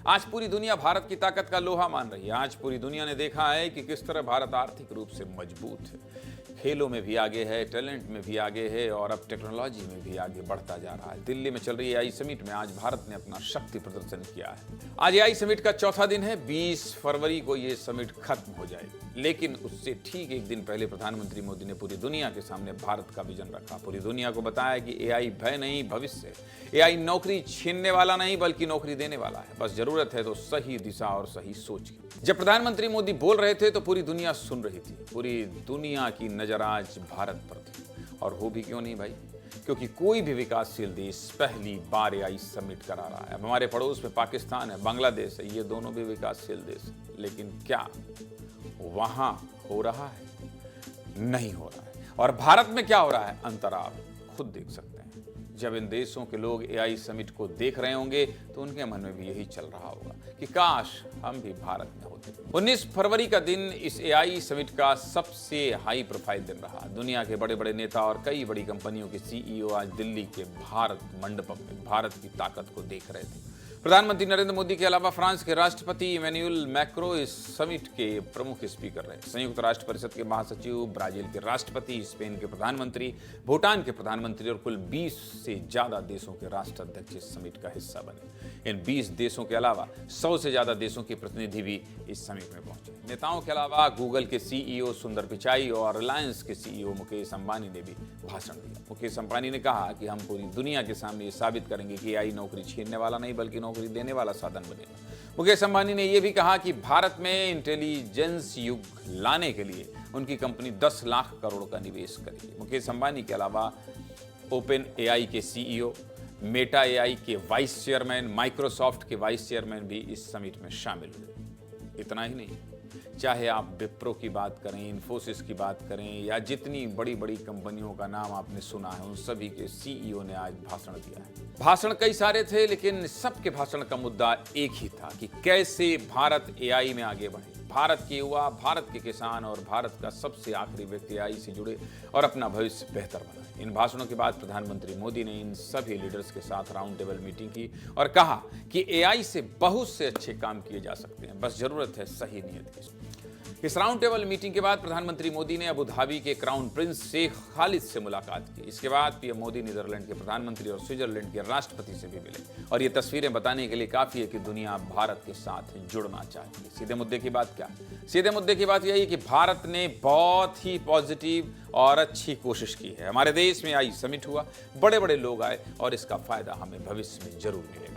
आज पूरी दुनिया भारत की ताकत का लोहा मान रही है। आज पूरी दुनिया ने देखा है कि किस तरह भारत आर्थिक रूप से मजबूत है, खेलों में भी आगे है, टैलेंट में भी आगे है और अब टेक्नोलॉजी में भी आगे बढ़ता जा रहा है। दिल्ली में चल रही एआई समिट में आज भारत ने अपना शक्ति प्रदर्शन किया है। आज एआई समिट का चौथा दिन है। 20 फरवरी को ये समिट खत्म हो जाएगी, लेकिन उससे ठीक एक दिन पहले प्रधानमंत्री मोदी ने पूरी दुनिया के सामने भारत का विजन रखा। पूरी दुनिया को बताया कि एआई भय नहीं, भविष्य है। एआई नौकरी छीनने वाला नहीं बल्कि नौकरी देने वाला है। बस जरूरत है तो सही दिशा और सही सोच की। जब प्रधानमंत्री मोदी बोल रहे थे तो पूरी दुनिया सुन रही थी। पूरी दुनिया की नजर आज भारत पर थी, और हो भी क्यों नहीं भाई, क्योंकि कोई भी विकासशील देश पहली बार एआई समिट करा रहा है। अब हमारे पड़ोस में पाकिस्तान है, बांग्लादेश है, ये दोनों भी विकासशील देश हैं, लेकिन क्या वहां हो रहा है? नहीं हो रहा है। और भारत में क्या हो रहा है, अंतर आप खुद देख सकते हैं। जब इन देशों के लोग एआई समिट को देख रहे होंगे तो उनके मन में भी यही चल रहा होगा कि काश हम भी भारत में होते। 19 फरवरी का दिन इस एआई समिट का सबसे हाई प्रोफाइल दिन रहा। दुनिया के बड़े बड़े नेता और कई बड़ी कंपनियों के सीईओ आज दिल्ली के भारत मंडपम में भारत की ताकत को देख रहे थे। प्रधानमंत्री नरेंद्र मोदी के अलावा फ्रांस के राष्ट्रपति इमैनुअल मैक्रो इस समिट के प्रमुख स्पीकर रहे। संयुक्त राष्ट्र परिषद के महासचिव, ब्राजील के राष्ट्रपति, स्पेन के प्रधानमंत्री, भूटान के प्रधानमंत्री और कुल 20 से ज्यादा देशों के राष्ट्राध्यक्ष इस समिट का हिस्सा बने। इन 20 देशों के अलावा 100 से ज्यादा देशों के प्रतिनिधि भी इस समिट में पहुंचे। नेताओं के अलावा गूगल के सीईओ सुंदर पिचाई और रिलायंस के सीईओ मुकेश अंबानी ने भी भाषण दिया। मुकेश अंबानी ने कहा कि हम पूरी दुनिया के सामने ये साबित करेंगे कि एआई नौकरी छीनने वाला नहीं बल्कि नौकरी देने वाला साधन बनेगा। मुकेश अंबानी ने यह भी कहा कि भारत में इंटेलिजेंस युग लाने के लिए उनकी कंपनी 10 लाख करोड़ का निवेश करेगी। मुकेश अंबानी के अलावा ओपन एआई के सीईओ, मेटा एआई के वाइस चेयरमैन, माइक्रोसॉफ्ट के वाइस चेयरमैन भी इस समिट में शामिल हुए। इतना ही नहीं, चाहे आप विप्रो की बात करें, इन्फोसिस की बात करें या जितनी बड़ी बड़ी कंपनियों का नाम आपने सुना है, उन सभी के सीईओ ने आज भाषण दिया है। भाषण कई सारे थे, लेकिन सबके भाषण का मुद्दा एक ही था कि कैसे भारत एआई में आगे बढ़े। भारत के युवा, भारत के किसान और भारत का सबसे आखिरी व्यक्ति एआई से जुड़े और अपना भविष्य बेहतर बनाए। इन भाषणों के बाद प्रधानमंत्री मोदी ने इन सभी लीडर्स के साथ राउंड टेबल मीटिंग की और कहा कि एआई से बहुत से अच्छे काम किए जा सकते हैं, बस जरूरत है सही नीयत की। इस राउंड टेबल मीटिंग के बाद प्रधानमंत्री मोदी ने अबू धाबी के क्राउन प्रिंस शेख खालिद से मुलाकात की। इसके बाद पीएम मोदी नीदरलैंड के प्रधानमंत्री और स्विट्जरलैंड के राष्ट्रपति से भी मिले। और ये तस्वीरें बताने के लिए काफी है कि दुनिया भारत के साथ जुड़ना चाहती है। सीधे मुद्दे की बात क्या? सीधे मुद्दे की बात यही कि भारत ने बहुत ही पॉजिटिव और अच्छी कोशिश की है। हमारे देश में एआई समिट हुआ, बड़े बड़े लोग आए और इसका फायदा हमें भविष्य में जरूर मिलेगा।